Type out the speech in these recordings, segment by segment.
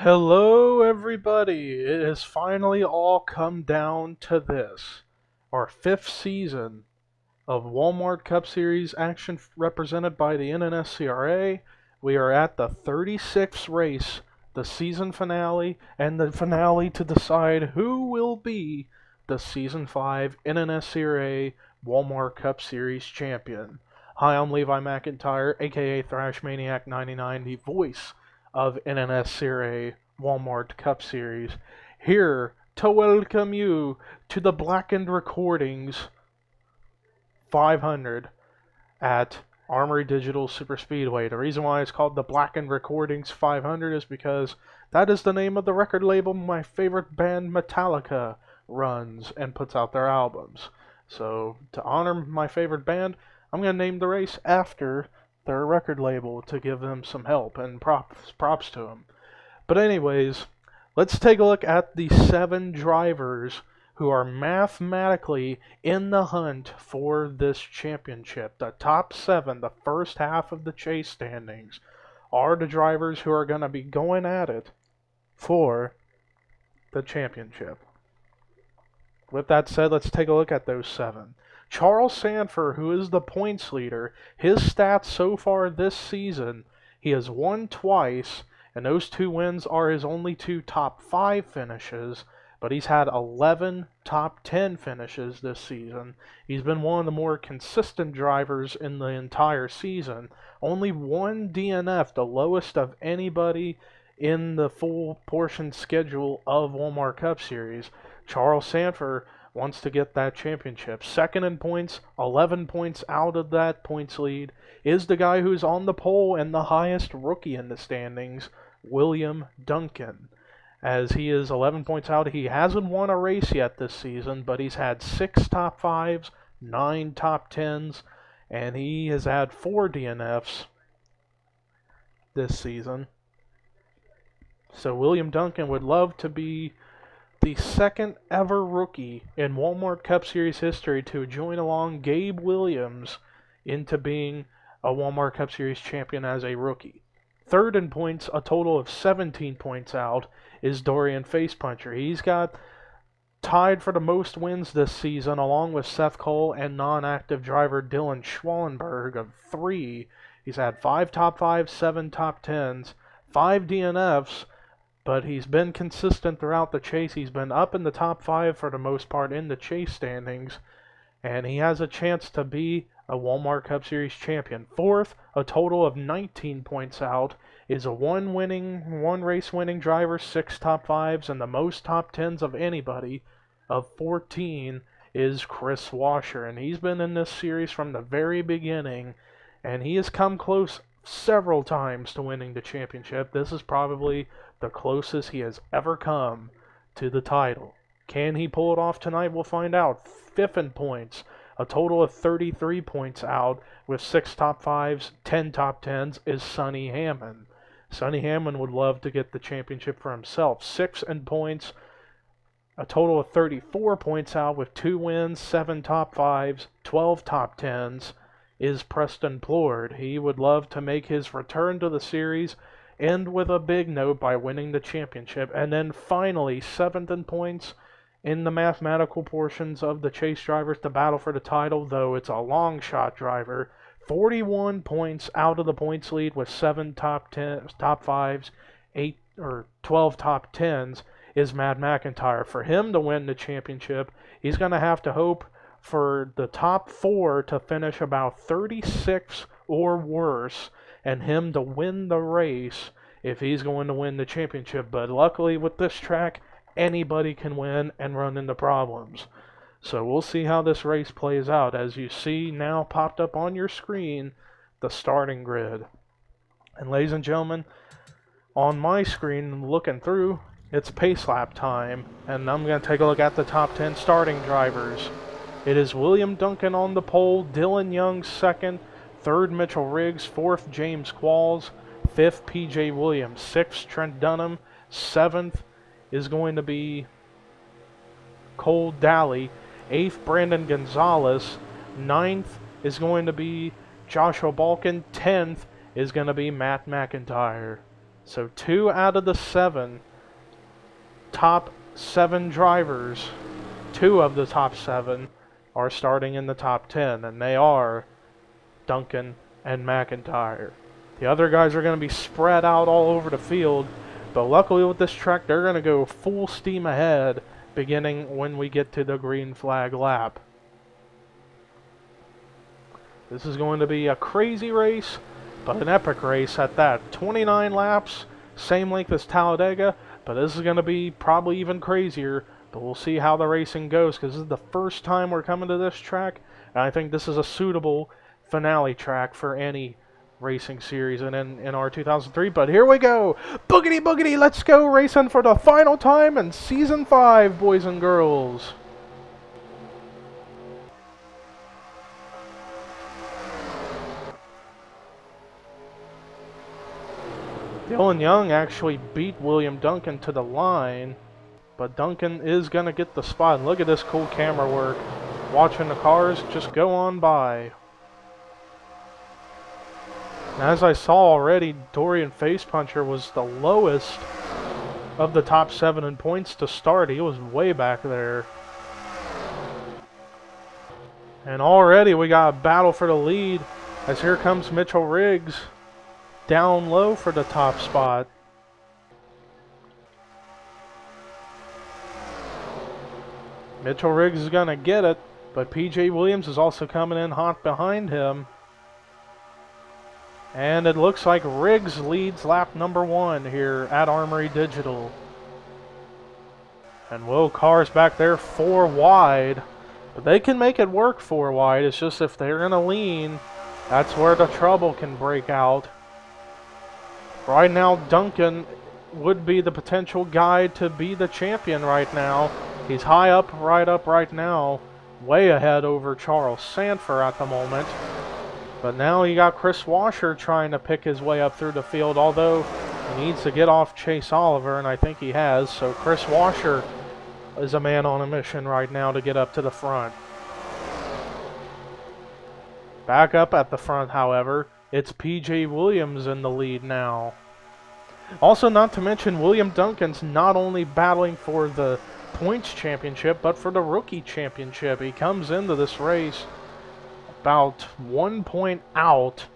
Hello, everybody. It has finally all come down to this. Our fifth season of Walmart Cup Series action represented by the NNSCRA. We are at the 36th race, the season finale, and the finale to decide who will be the Season 5 NNSCRA Walmart Cup Series champion. Hi, I'm Levi McIntire, aka Thrash Maniac 99, the voice of NNSCRA Walmart Cup Series, here to welcome you to the Blackened Recordings 500 at Armory Digital Superspeedway. The reason why it's called the Blackened Recordings 500 is because that is the name of the record label my favorite band Metallica runs and puts out their albums. So to honor my favorite band, I'm going to name the race after their record label to give them some help and props to them. But anyways, let's take a look at the 7 drivers who are mathematically in the hunt for this championship. The top 7, the first half of the chase standings, are the drivers who are going to be going at it for the championship. With that said, let's take a look at those 7. Charles Sandfer, who is the points leader, his stats so far this season, he has won twice, and those 2 wins are his only 2 top 5 finishes, but he's had 11 top 10 finishes this season. He's been one of the more consistent drivers in the entire season. Only 1 DNF, the lowest of anybody in the full portion schedule of Walmart Cup Series. Charles Sandfer wants to get that championship. Second in points, 11 points out of that points lead, is the guy who's on the pole and the highest rookie in the standings, William Duncan. As he is 11 points out, he hasn't won a race yet this season, but he's had 6 top 5s, 9 top 10s, and he has had 4 DNFs this season. So William Duncan would love to be the second ever rookie in Walmart Cup Series history to join along Gabe Williams into being a Walmart Cup Series champion as a rookie. Third in points, a total of 17 points out, is Dorian Facepuncher. He's got tied for the most wins this season, along with Seth Cole and non-active driver Dylan Schwallenberg of 3. He's had 5 top 5s, 7 top 10s, 5 DNFs, but he's been consistent throughout the chase. He's been up in the top 5 for the most part in the chase standings, and he has a chance to be a Walmart Cup Series champion. Fourth, a total of 19 points out, is a one race winning driver, 6 top 5s, and the most top 10s of anybody of 14 is Kris Wascher, and he's been in this series from the very beginning, and he has come close several times to winning the championship. This is probably the closest he has ever come to the title. Can he pull it off tonight? We'll find out. Fifth in points, a total of 33 points out with 6 top 5s, 10 top 10s, is Sonny Hammoud. Sonny Hammoud would love to get the championship for himself. 6 in points, a total of 34 points out with 2 wins, 7 top 5s, 12 top 10s, is Preston Plourd. He would love to make his return to the series, end with a big note by winning the championship, and then finally 7th in points in the mathematical portions of the chase drivers to battle for the title, though it's a long shot driver. 41 points out of the points lead with 7 top 5s, 8 or 12 top 10s, is Matt McIntire. For him to win the championship, he's going to have to hope for the top 4 to finish about 36 or worse, and him to win the race if he's going to win the championship. But luckily with this track, anybody can win and run into problems. So we'll see how this race plays out. As you see now popped up on your screen, the starting grid. And ladies and gentlemen, on my screen looking through, it's pace lap time, and I'm going to take a look at the top 10 starting drivers. It is William Duncan on the pole, Dylan Young second, third Mitchell Riggs, fourth James Qualls, fifth PJ Williams, sixth Trent Dunham, seventh is going to be Cole Daly, eighth Brandon Gonzalez, ninth is going to be Joshua Balkin, 10th is going to be Matt McIntire. So 2 out of the 7 top 7 drivers, 2 of the top 7 are starting in the top 10, and they are Duncan and McIntire. The other guys are going to be spread out all over the field, but luckily with this track, they're going to go full steam ahead beginning when we get to the green flag lap. This is going to be a crazy race, but an epic race at that. 29 laps, same length as Talladega, but this is going to be probably even crazier. But we'll see how the racing goes, because this is the first time we're coming to this track, and I think this is a suitable finale track for any racing series in our 2003. But here we go! Boogity boogity, let's go racing for the final time in Season 5, boys and girls! Dylan Young actually beat William Duncan to the line, but Duncan is going to get the spot. Look at this cool camera work. Watching the cars just go on by. And as I saw already, Dorian Facepuncher was the lowest of the top 7 in points to start. He was way back there. And already we got a battle for the lead, as here comes Mitchell Riggs down low for the top spot. Mitchell Riggs is going to get it, but PJ Williams is also coming in hot behind him. And it looks like Riggs leads lap number 1 here at Armory Digital. And Will Carr's back there 4 wide, but they can make it work 4 wide. It's just if they're in a lean, that's where the trouble can break out. Right now, Duncan would be the potential guy to be the champion right now. He's high up right now, way ahead over Charles Sandfer at the moment. But now you got Kris Wascher trying to pick his way up through the field, although he needs to get off Chase Oliver, and I think he has. So Kris Wascher is a man on a mission right now to get up to the front. Back up at the front, however, it's PJ Williams in the lead now. Also, not to mention, William Duncan's not only battling for the points championship, but for the rookie championship. He comes into this race about 1 point out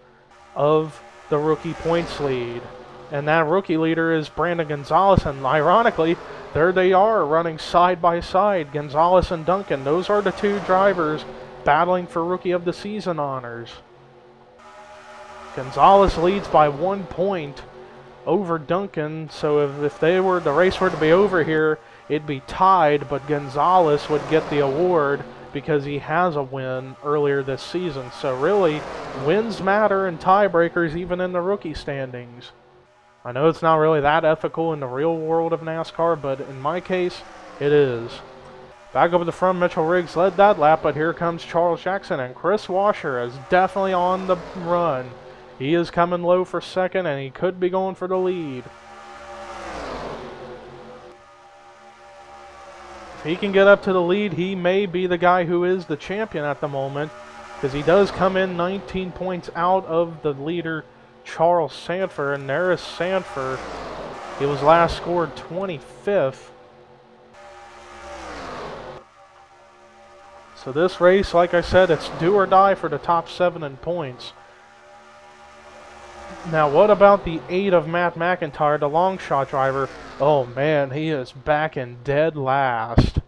of the rookie points lead. And that rookie leader is Brandon Gonzalez, and ironically, there they are running side by side, Gonzalez and Duncan. Those are the 2 drivers battling for Rookie of the Season honors. Gonzalez leads by 1 point over Duncan, so if the race were to be over here, it'd be tied, but Gonzalez would get the award because he has a win earlier this season. So really, wins matter in tiebreakers even in the rookie standings. I know it's not really that ethical in the real world of NASCAR, but in my case, it is. Back up at the front, Mitchell Riggs led that lap, but here comes Charles Jackson, and Kris Wascher is definitely on the run. He is coming low for second, and he could be going for the lead. If he can get up to the lead, he may be the guy who is the champion at the moment, because he does come in 19 points out of the leader, Charles Sandfer, and there is Sandfer. He was last scored 25th. So this race, like I said, it's do or die for the top 7 in points. Now, what about the 8 of Matt McIntire, the long shot driver? Oh man, he is back in dead last.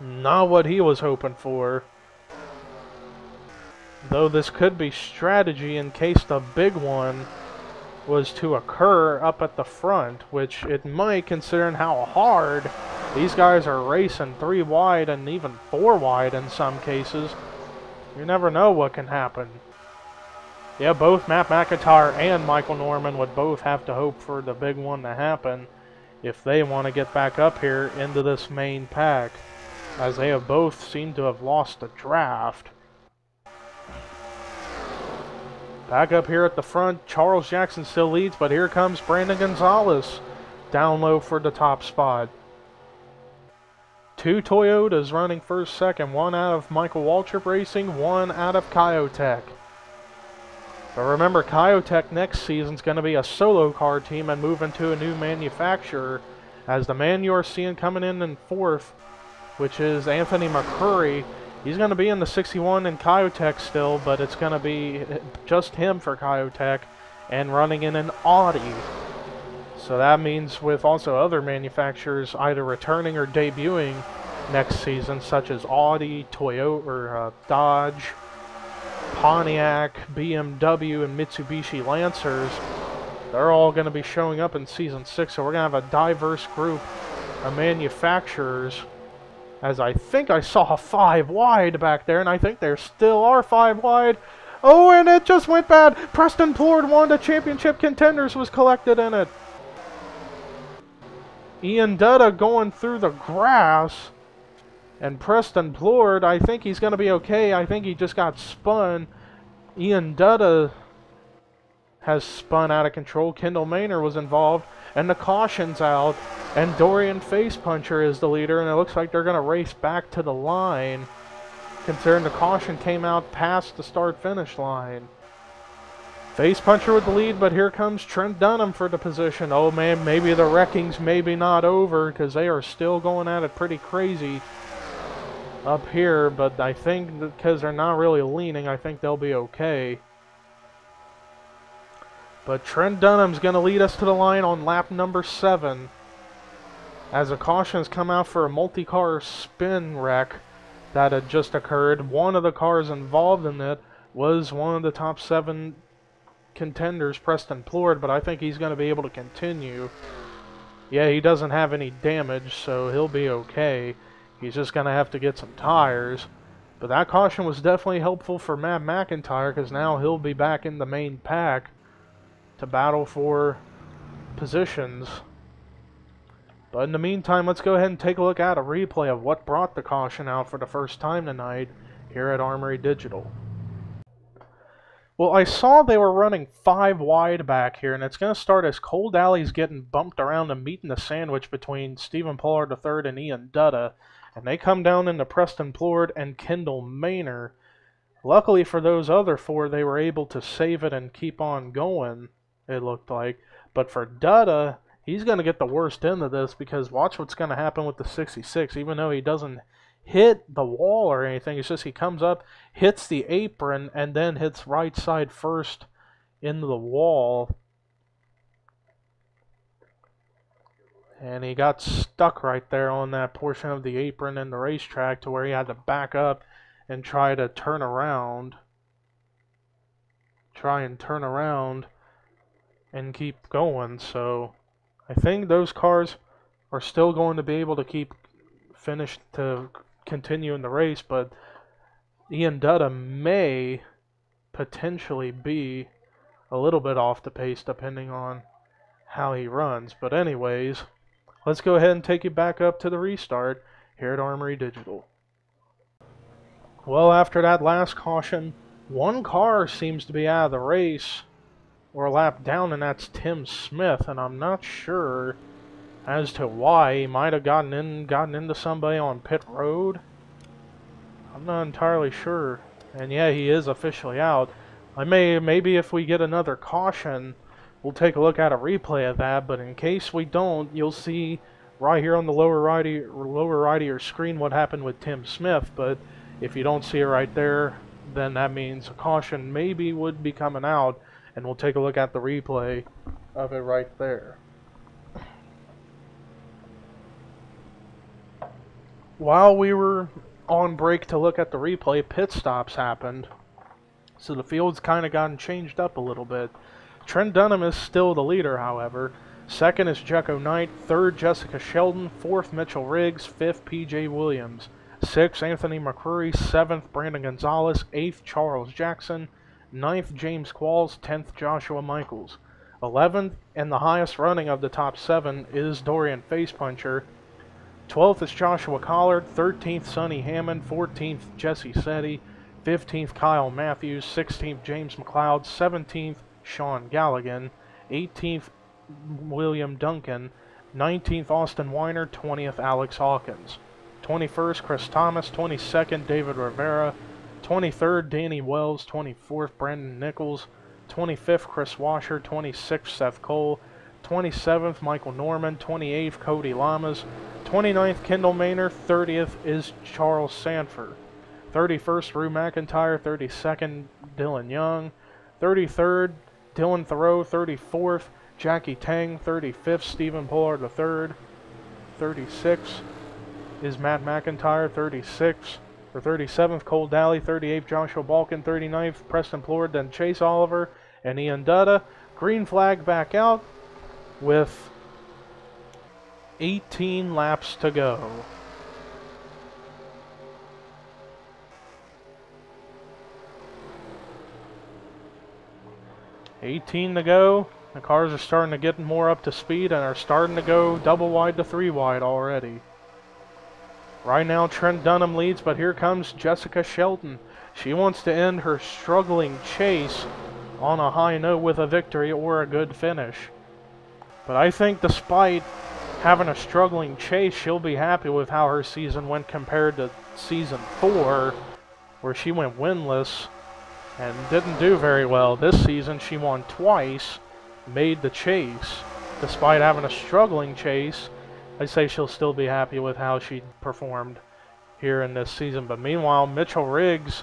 Not what he was hoping for. Though this could be strategy in case the big one was to occur up at the front, which it might, considering how hard these guys are racing 3 wide and even 4 wide in some cases. You never know what can happen. Yeah, both Matt McIntire and Michael Norman would both have to hope for the big one to happen if they want to get back up here into this main pack, as they have both seemed to have lost the draft. Back up here at the front, Charles Jackson still leads, but here comes Brandon Gonzalez down low for the top spot. 2 Toyotas running first, second, one out of Michael Waltrip Racing, one out of Kyotech. But remember, Kyotech next season is going to be a solo car team and move into a new manufacturer, as the man you're seeing coming in fourth, which is Anthony McCurry. He's going to be in the 61 in Kyotech still, but it's going to be just him for Kyotech and running in an Audi. So that means with also other manufacturers either returning or debuting next season, such as Audi, Toyota, or Dodge, Pontiac, BMW, and Mitsubishi Lancers, they're all going to be showing up in Season 6, so we're going to have a diverse group of manufacturers, as I think I saw 5 wide back there, and I think there still are 5 wide. Oh, and it just went bad! Preston Plourd, one of the championship contenders, was collected in it. Ian Dutta going through the grass. And Preston Plourd, I think he's going to be okay. I think he just got spun. Ian Dutta has spun out of control. Kendall Maynor was involved. And the caution's out. And Dorian Facepuncher is the leader. And it looks like they're going to race back to the line, considering the caution came out past the start-finish line. Facepuncher with the lead, but here comes Trent Dunham for the position. Oh man, maybe the wrecking's maybe not over, because they are still going at it pretty crazy up here, but I think because they're not really leaning, I think they'll be okay. But Trent Dunham's going to lead us to the line on lap number 7, as a caution has come out for a multi-car spin wreck that had just occurred. One of the cars involved in it was one of the top 7 contenders, Preston Plourd, but I think he's going to be able to continue. Yeah, he doesn't have any damage, so he'll be okay. He's just going to have to get some tires. But that caution was definitely helpful for Matt McIntire, because now he'll be back in the main pack to battle for positions. But in the meantime, let's go ahead and take a look at a replay of what brought the caution out for the first time tonight here at Armory Digital. Well, I saw they were running 5 wide back here, and it's going to start as Cole Daly's getting bumped around and meeting the sandwich between Stephen Pollard III and Ian Dutta. And they come down into Preston Plourd and Kendall Maynor. Luckily for those other 4, they were able to save it and keep on going, it looked like. But for Dutta, he's going to get the worst end of this, because watch what's going to happen with the 66. Even though he doesn't hit the wall or anything, it's just he comes up, hits the apron, and then hits right side first into the wall. And he got stuck right there on that portion of the apron in the racetrack, to where he had to back up and try to turn around. And keep going. So I think those cars are still going to be able to keep finished to continue in the race, but Ian Dutta may potentially be a little bit off the pace depending on how he runs. But anyways, let's go ahead and take you back up to the restart here at Armory Digital. Well, after that last caution, one car seems to be out of the race, or a lap down, and that's Tim Smith, and I'm not sure as to why. He might have gotten into somebody on pit road. I'm not entirely sure. And yeah, he is officially out. Maybe if we get another caution, we'll take a look at a replay of that, but in case we don't, you'll see right here on the lower right of your screen what happened with Tim Smith. But if you don't see it right there, then that means a caution maybe would be coming out, and we'll take a look at the replay of it right there. While we were on break to look at the replay, pit stops happened, so the field's kind of gotten changed up a little bit. Trent Dunham is still the leader, however. Second is Jecko Knight. Third, Jessica Sheldon. Fourth, Mitchell Riggs. Fifth, P.J. Williams. Sixth, Anthony McCurry. Seventh, Brandon Gonzalez. Eighth, Charles Jackson. Ninth, James Qualls. 10th, Joshua Michaels. 11th, and the highest running of the top 7, is Dorian Facepuncher. 12th is Joshua Collard. 13th, Sonny Hammoud. 14th, Jesse Setti. 15th, Kyle Matthews. 16th, James McLeod. 17th, Sean Galligan. 18th, William Duncan. 19th, Austin Weiner. 20th, Alex Hawkins. 21st, Chris Thomas. 22nd, David Rivera. 23rd, Danny Wells. 24th, Brandon Nichols. 25th, Kris Wascher. 26th, Seth Cole. 27th, Michael Norman. 28th, Cody Lamas. 29th, Kendall Maynard. 30th is Charles Sandfer. 31st, Rue McIntire. 32nd, Dylan Young. 33rd, Dylan Thoreau. 34th, Jackie Tang. 35th, Stephen Plourd III. 36th is Matt McIntire. 37th, Cole Daly. 38th, Joshua Balkin. 39th, Preston Plourd. Then Chase Oliver and Ian Dutta. Green flag back out with 18 laps to go. The cars are starting to get more up to speed and are starting to go double wide to 3 wide already. Right now Trent Dunham leads, but here comes Jessica Shelton. She wants to end her struggling chase on a high note with a victory or a good finish. But I think despite having a struggling chase, she'll be happy with how her season went compared to season 4, where she went winless and didn't do very well. This season she won twice, made the chase. Despite having a struggling chase, I say she'll still be happy with how she performed here in this season. But meanwhile, Mitchell Riggs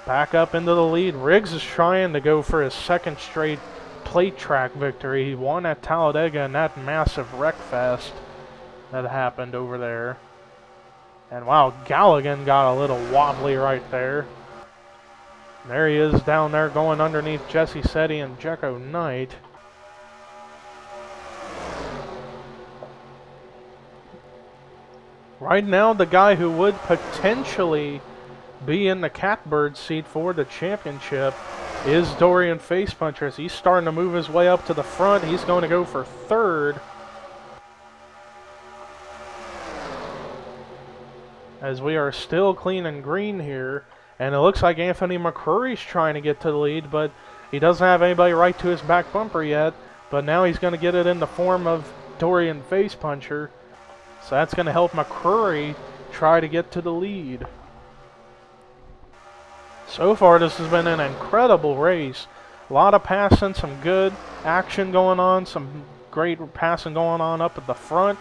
back up into the lead. Riggs is trying to go for his second straight plate track victory. He won at Talladega in that massive wreck fest that happened over there. And wow, Galligan got a little wobbly right there. There he is down there going underneath Jesse Setti and Jekko Knight. Right now, the guy who would potentially be in the catbird seat for the championship is Dorian Facepuncher. He's starting to move his way up to the front. He's going to go for third, as we are still clean and green here. And it looks like Anthony McCrory's trying to get to the lead, but he doesn't have anybody right to his back bumper yet. But now he's going to get it in the form of Dorian Facepuncher. So that's going to help McCrory try to get to the lead. So far, this has been an incredible race. A lot of passing, some good action going on, some great passing going on up at the front.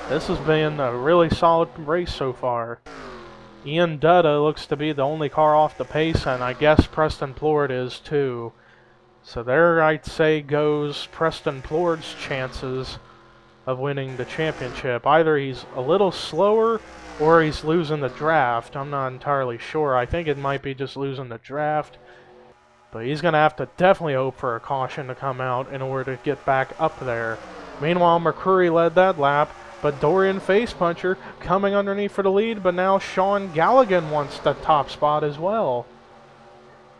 This has been a really solid race so far. Ian Dutta looks to be the only car off the pace, and I guess Preston Plourd is too. So there, I'd say, goes Preston Plourd's chances of winning the championship. Either he's a little slower or he's losing the draft. I'm not entirely sure. I think it might be just losing the draft. But he's going to have to definitely hope for a caution to come out in order to get back up there. Meanwhile, McCrory led that lap, but Dorian Facepuncher coming underneath for the lead, but now Sean Galligan wants the top spot as well.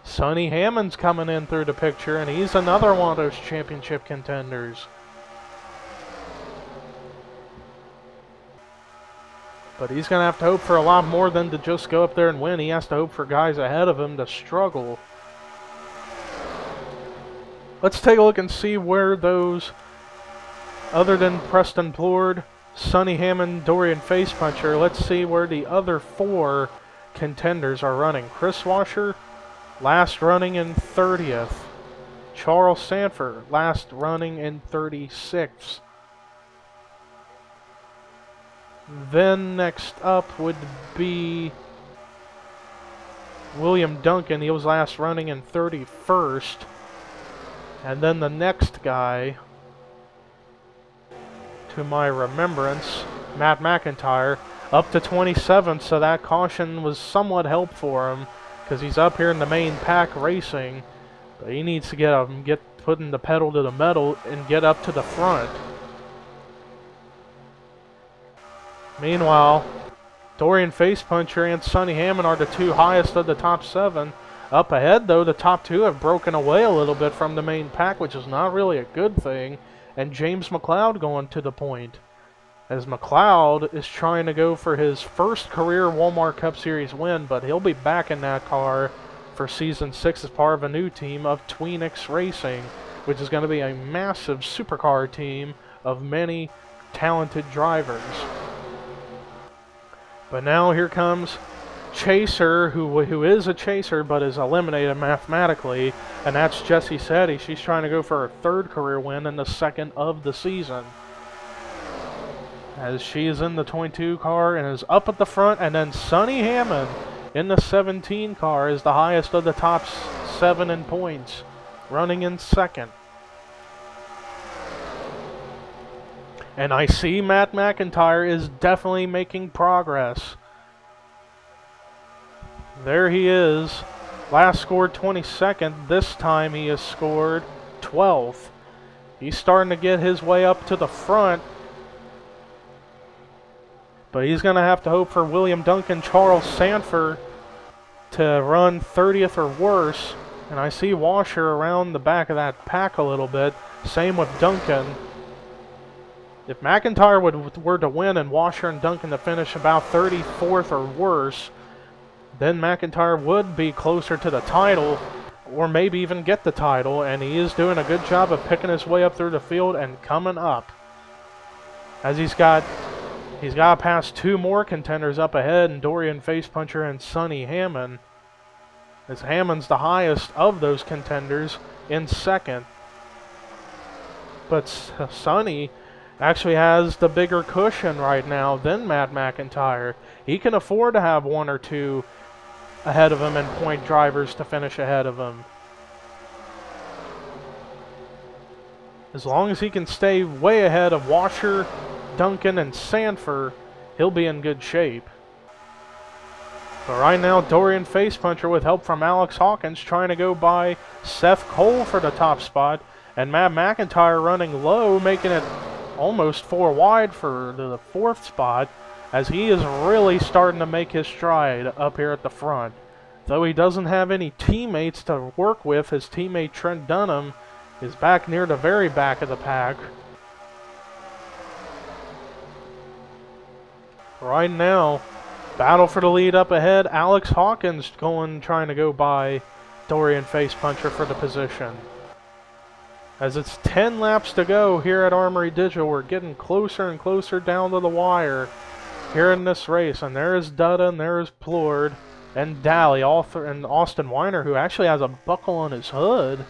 Sonny Hammoud's coming in through the picture, and he's another one of those championship contenders. But he's going to have to hope for a lot more than to just go up there and win. He has to hope for guys ahead of him to struggle. Let's take a look and see where those, other than Preston Plourd, Sonny Hammoud, Dorian Facepuncher, let's see where the other 4 contenders are running. Kris Wascher, last running in 30th. Charles Sandfer, last running in 36th. Then next up would be William Duncan. He was last running in 31st. And then the next guy, to my remembrance, Matt McIntire, up to 27th, so that caution was somewhat helpful for him because he's up here in the main pack racing. But he needs to get putting the pedal to the metal and get up to the front. Meanwhile, Dorian Facepuncher and Sonny Hammoud are the 2 highest of the top 7. Up ahead, though, the top 2 have broken away a little bit from the main pack, which is not really a good thing. And James McLeod going to the point, as McLeod is trying to go for his first career Walmart Cup Series win, but he'll be back in that car for Season 6 as part of a new team of Tweenix Racing, which is going to be a massive supercar team of many talented drivers. But now here comes chaser who is a chaser but is eliminated mathematically, and that's Jessie Setti. She's trying to go for her 3rd career win and the 2nd of the season, as she is in the 22 car and is up at the front. And then Sonny Hammoud in the 17 car is the highest of the top 7 in points, running in 2nd. And I see Matt McIntire is definitely making progress. There he is. Last scored 22nd. This time he has scored 12th. He's starting to get his way up to the front. But he's going to have to hope for William Duncan, Charles Sandfer to run 30th or worse. And I see Wascher around the back of that pack a little bit. Same with Duncan. If McIntire were to win and Wascher and Duncan to finish about 34th or worse, then McIntire would be closer to the title, or maybe even get the title, and he is doing a good job of picking his way up through the field and coming up. As he's got to pass 2 more contenders up ahead, and Dorian Facepuncher and Sonny Hammoud, as Hammoud's the highest of those contenders in 2nd. But Sonny actually has the bigger cushion right now than Matt McIntire. He can afford to have 1 or 2 ahead of him and point drivers to finish ahead of him. As long as he can stay way ahead of Wascher, Duncan, and Sandfer, he'll be in good shape. But right now, Dorian Facepuncher, with help from Alex Hawkins, trying to go by Seth Cole for the top spot, and Matt McIntire running low, making it almost 4 wide for the 4th spot, as he is really starting to make his stride up here at the front. Though he doesn't have any teammates to work with, his teammate Trent Dunham is back near the very back of the pack. Right now, battle for the lead up ahead. Alex Hawkins trying to go by Dorian Facepuncher for the position. As it's 10 laps to go here at Armory Digital, we're getting closer and closer down to the wire here in this race. And there is Dutta, and there is Plourd, and Daly, and Austin Weiner, who actually has a buckle on his hood.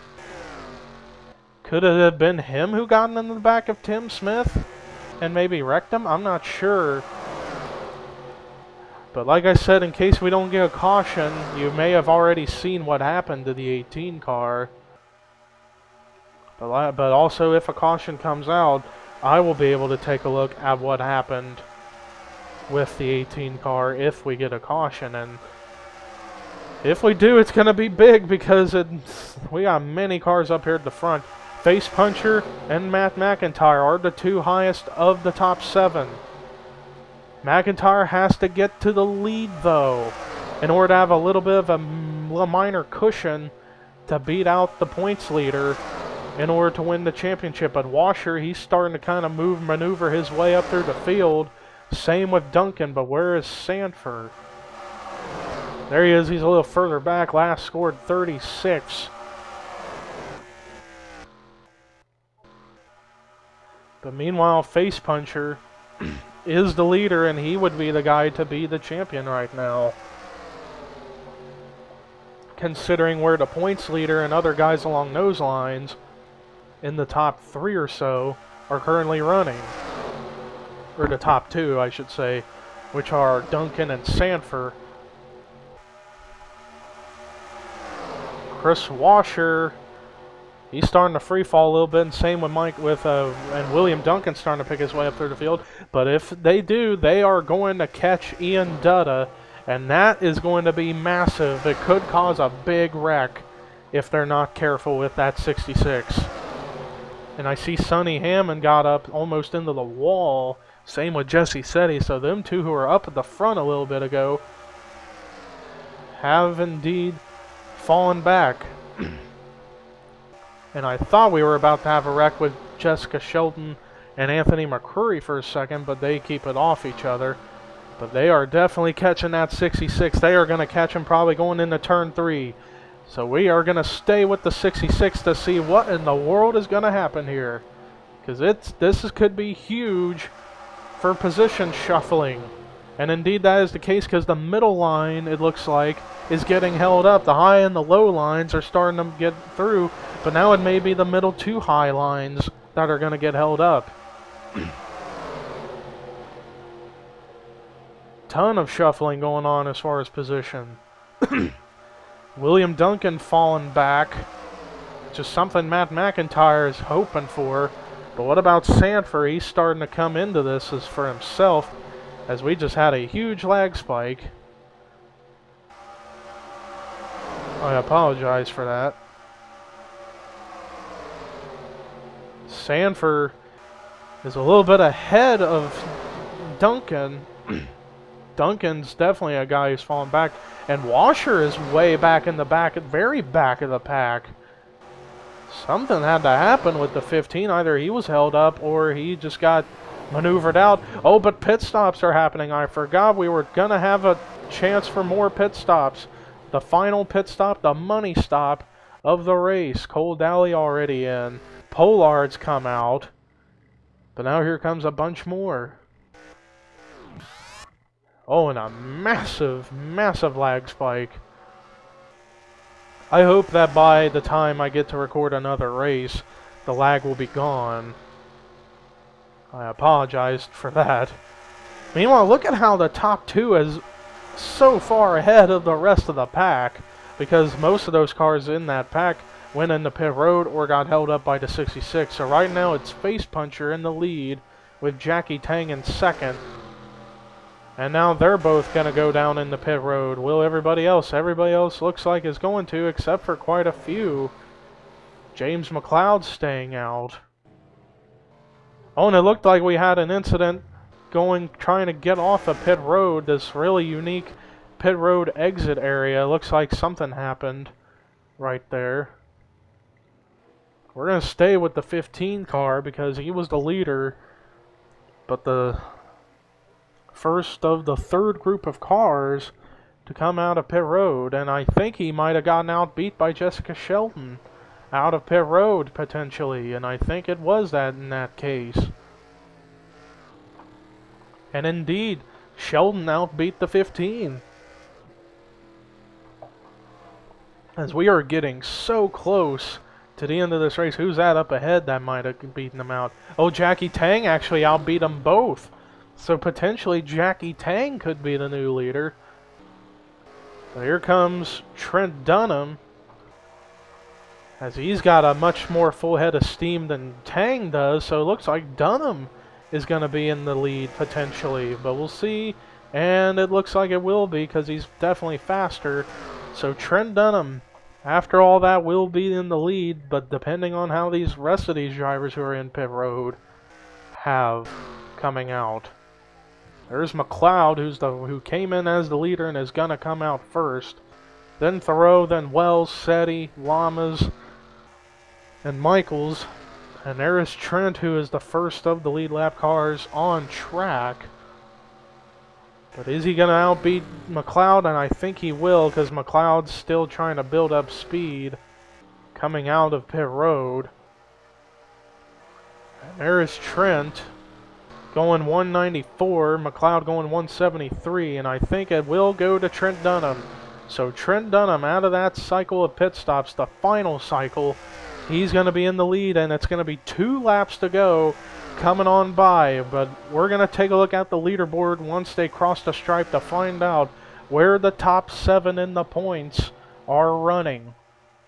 Could it have been him who got in the back of Tim Smith and maybe wrecked him? I'm not sure. But like I said, in case we don't get a caution, you may have already seen what happened to the 18 car. But also, if a caution comes out, I will be able to take a look at what happened with the 18 car if we get a caution. And if we do, it's going to be big, because we got many cars up here at the front. Facepuncher and Matt McIntire are the 2 highest of the top 7. McIntire has to get to the lead, though, in order to have a little bit of a minor cushion to beat out the points leader in order to win the championship. But Wascher, he's starting to kind of maneuver his way up through the field. Same with Duncan, but where is Sandfer? There he is. He's a little further back. Last scored 36. But meanwhile, Facepuncher is the leader, and he would be the guy to be the champion right now, considering where the points leader and other guys along those lines in the top 3 or so are currently running. Or the top 2, I should say, which are Duncan and Sandfer. Kris Wascher, he's starting to free fall a little bit, and same with and William Duncan starting to pick his way up through the field. But if they do, they are going to catch Ian Dutta, and that is going to be massive. It could cause a big wreck if they're not careful with that 66. And I see Sonny Hammoud got up almost into the wall. Same with Jessie Setti. So them 2 who were up at the front a little bit ago have indeed fallen back. And I thought we were about to have a wreck with Jessica Shelton and Anthony McCrory for a second, but they keep it off each other. But they are definitely catching that 66. They are going to catch him probably going into turn 3. So we are going to stay with the 66 to see what in the world is going to happen here. Because this could be huge for position shuffling. And indeed that is the case, because the middle line, it looks like, is getting held up. The high and the low lines are starting to get through, but now it may be the middle two high lines that are going to get held up. Ton of shuffling going on as far as position. William Duncan falling back. Just something Matt McIntire is hoping for. But what about Sandfer? He's starting to come into this as for himself, as we just had a huge lag spike. I apologize for that. Sandfer is a little bit ahead of Duncan. Duncan's definitely a guy who's falling back. And Wascher is way back in the back, very back of the pack. Something had to happen with the 15. Either he was held up or he just got maneuvered out. Oh, but pit stops are happening. I forgot we were going to have a chance for more pit stops. The final pit stop, the money stop of the race. Cole Daly already in. Plourd's come out. But now here comes a bunch more. Oh, and a massive, massive lag spike. I hope that by the time I get to record another race, the lag will be gone. I apologize for that. Meanwhile, look at how the top two is so far ahead of the rest of the pack, because most of those cars in that pack went into pit road or got held up by the 66. So right now it's Facepuncher in the lead with Jackie Tang in second. And now they're both going to go down in the pit road. Will everybody else? Everybody else looks like is going to, except for quite a few. James McLeod staying out. Oh, and it looked like we had an incident trying to get off a pit road, this really unique pit road exit area. Looks like something happened right there. We're going to stay with the 15 car because he was the leader, but the first of the third group of cars to come out of pit road, and I think he might have gotten outbeat by Jessica Shelton out of pit road potentially, and I think it was that in that case. And indeed, Shelton outbeat the 15. As we are getting so close to the end of this race. Who's that up ahead that might have beaten them out? Oh, Jackie Tang actually outbeat them both. So potentially Jackie Tang could be the new leader. So here comes Trent Dunham, as he's got a much more full head of steam than Tang does. So it looks like Dunham is going to be in the lead potentially, but we'll see. And it looks like it will be, because he's definitely faster. So Trent Dunham, after all that, will be in the lead, but depending on how these rest of these drivers who are in pit road have coming out. There's McLeod, who came in as the leader and is going to come out first. Then Thoreau, then Wells, Setti, Lamas, and Michaels. And there is Trent, who is the first of the lead lap cars on track. But is he going to outbeat McLeod? And I think he will, because McLeod's still trying to build up speed coming out of pit road. And there is Trent going 194, McLeod going 173, and I think it will go to Trent Dunham. So Trent Dunham, out of that cycle of pit stops, the final cycle, he's going to be in the lead, and it's going to be 2 laps to go coming on by. But we're going to take a look at the leaderboard once they cross the stripe to find out where the top 7 in the points are running,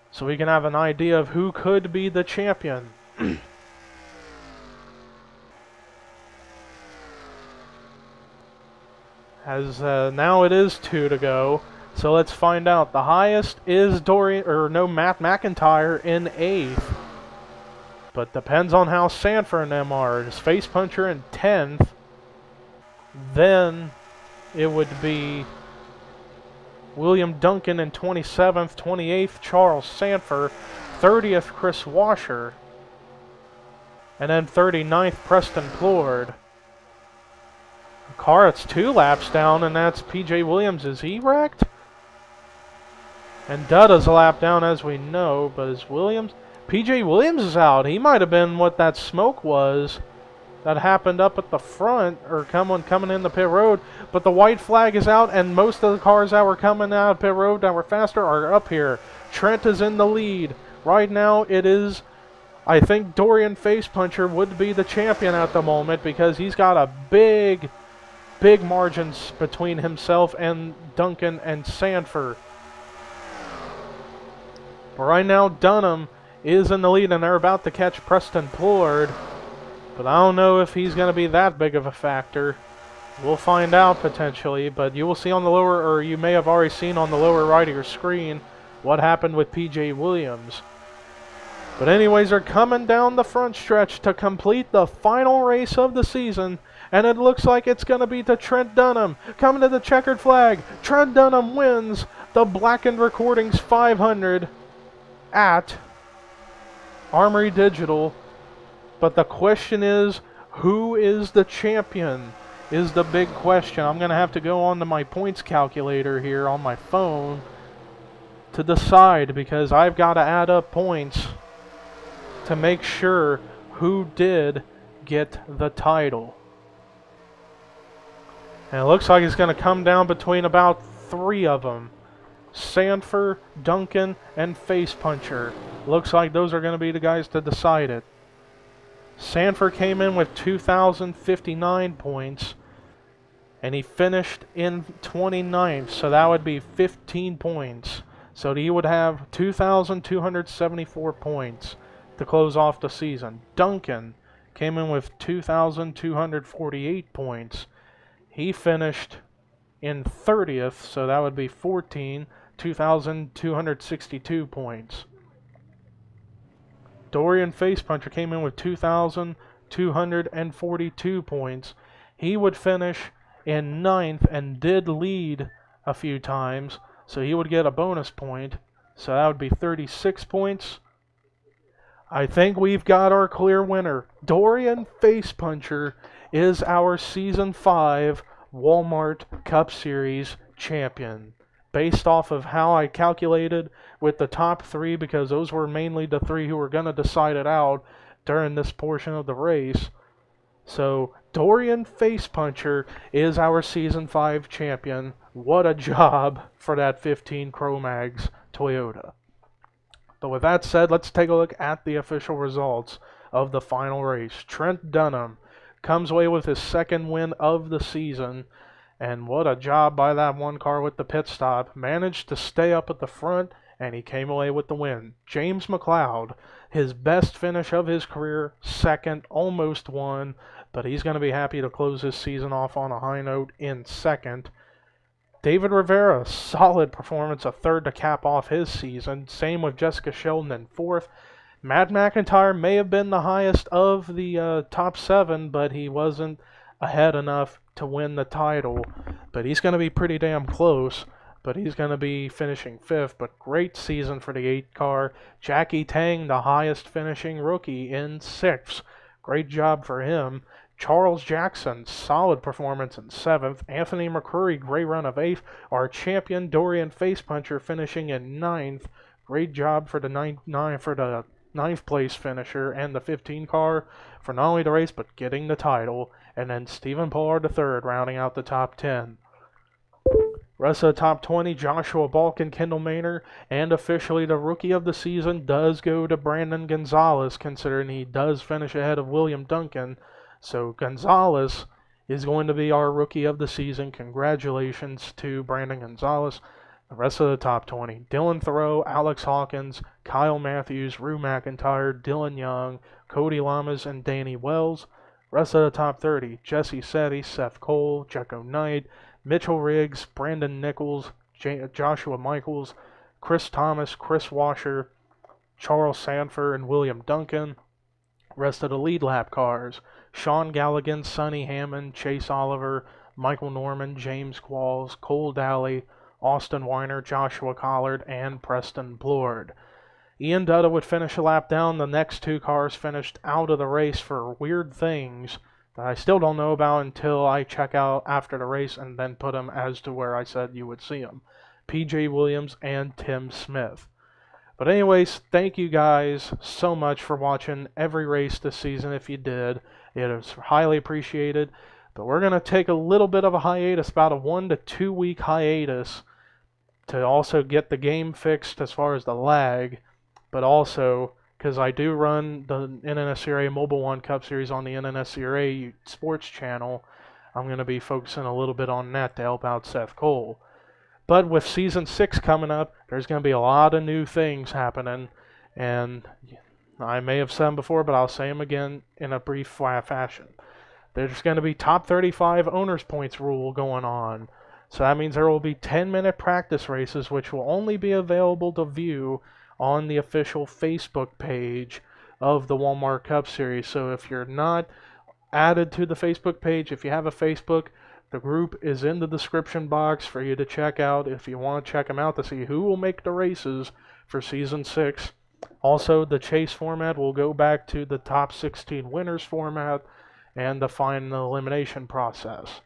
so we can have an idea of who could be the champion. As now it is 2 to go, so let's find out. The highest is Matt McIntire in 8th, but depends on how Sandfer and them are. It's Facepuncher in 10th, then it would be William Duncan in 27th, 28th Charles Sandfer, 30th Kris Wascher, and then 39th Preston Plourd. Car, it's 2 laps down, and that's P.J. Williams. Is he wrecked? And Dudda's a lap down, as we know, but is Williams? P.J. Williams is out. He might have been what that smoke was that happened up at the front, or coming in the pit road, but the white flag is out, and most of the cars that were coming out of pit road that were faster are up here. Trent is in the lead. Right now it is, I think Dorian Facepuncher would be the champion at the moment because he's got a big margins between himself and Duncan and Sandfer. Right now Dunham is in the lead, and they're about to catch Preston Plourd, but I don't know if he's going to be that big of a factor. We'll find out potentially, but you will see on the lower, or you may have already seen on the lower right of your screen, what happened with P.J. Williams. But anyways, they're coming down the front stretch to complete the final race of the season, and it looks like it's going to be to Trent Dunham. Coming to the checkered flag, Trent Dunham wins the Blackened Recordings 500 at Armory Digital. But the question is, who is the champion is the big question. I'm going to have to go on to my points calculator here on my phone to decide, because I've got to add up points to make sure who did get the title. And it looks like it's going to come down between about 3 of them. Sandfer, Duncan, and Facepuncher. Looks like those are going to be the guys to decide it. Sandfer came in with 2,059 points, and he finished in 29th, so that would be 15 points. So he would have 2,274 points to close off the season. Duncan came in with 2,248 points. He finished in 30th, so that would be 2,262 points. Dorian Facepuncher came in with 2,242 points. He would finish in 9th and did lead a few times, so he would get a bonus point. So that would be 36 points. I think we've got our clear winner. Dorian Facepuncher is our Season 5 Walmart Cup Series champion, based off of how I calculated with the top 3, because those were mainly the 3 who were going to decide it out during this portion of the race. So Dorian Facepuncher is our Season 5 champion. What a job for that 15 Cro-Mags Toyota. But with that said, let's take a look at the official results of the final race. Trent Dunham comes away with his 2nd win of the season, and what a job by that one car with the pit stop. Managed to stay up at the front, and he came away with the win. James McLeod, his best finish of his career, 2nd, almost won, but he's going to be happy to close his season off on a high note in 2nd. David Rivera, solid performance, a 3rd to cap off his season. Same with Jessica Sheldon in 4th. Matt McIntire may have been the highest of the top 7, but he wasn't ahead enough to win the title. But he's going to be pretty damn close. But he's going to be finishing 5th. But great season for the 8 car. Jackie Tang, the highest finishing rookie, in 6th. Great job for him. Charles Jackson, solid performance in 7th. Anthony McCurry, great run of 8th. Our champion Dorian Facepuncher finishing in 9th. Great job for the 9th place finisher and the 15 car for not only the race but getting the title. And then Stephen Pollard III rounding out the top 10. Rest of the top 20, Joshua Balkin, Kendall Maynor, and officially the rookie of the season does go to Brandon Gonzalez, considering he does finish ahead of William Duncan. So Gonzalez is going to be our rookie of the season. Congratulations to Brandon Gonzalez. The rest of the top 20, Dylan Thoreau, Alex Hawkins, Kyle Matthews, Rue McIntyre, Dylan Young, Cody Lamas, and Danny Wells. Rest of the top 30, Jesse Setti, Seth Cole, Jecko Knight, Mitchell Riggs, Brandon Nichols, Joshua Michaels, Chris Thomas, Kris Wascher, Charles Sandfer, and William Duncan. Rest of the lead lap cars, Sean Galligan, Sonny Hammoud, Chase Oliver, Michael Norman, James Qualls, Cole Daly, Austin Weiner, Joshua Collard, and Preston Plourd. Ian Dutta would finish a lap down. The next 2 cars finished out of the race for weird things that I still don't know about until I check out after the race and then put them as to where I said you would see them. P.J. Williams and Tim Smith. But anyways, thank you guys so much for watching every race this season. If you did, it is highly appreciated. But we're going to take a little bit of a hiatus, about a 1 to 2 week hiatus, to also get the game fixed as far as the lag, but also because I do run the NNSCRA Mobile One Cup Series on the NNSCRA Sports channel. I'm going to be focusing a little bit on that to help out Seth Cole. But with Season 6 coming up, there's going to be a lot of new things happening, and I may have said them before, but I'll say them again in a brief fashion. There's going to be top 35 owners points rule going on. So that means there will be 10-minute practice races, which will only be available to view on the official Facebook page of the Walmart Cup Series. So if you're not added to the Facebook page, if you have a Facebook, the group is in the description box for you to check out if you want to check them out to see who will make the races for Season 6. Also, the chase format will go back to the top 16 winners format and the final elimination process.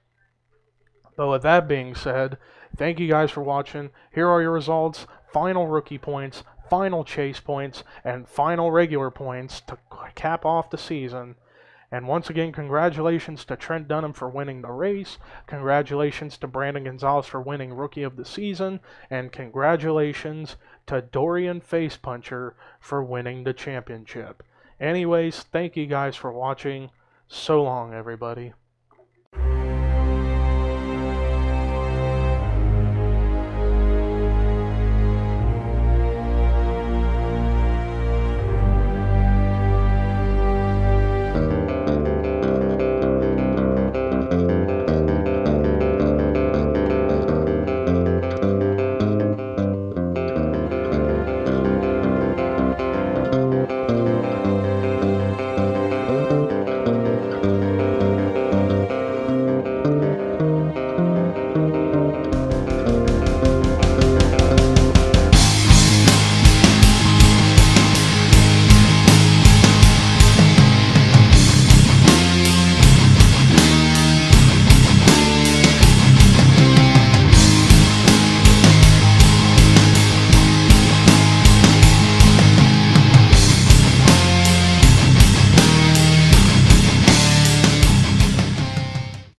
But with that being said, thank you guys for watching. Here are your results: final rookie points, final chase points, and final regular points to cap off the season. And once again, congratulations to Trent Dunham for winning the race. Congratulations to Brandon Gonzalez for winning Rookie of the Season. And congratulations to Dorian Facepuncher for winning the championship. Anyways, thank you guys for watching. So long, everybody.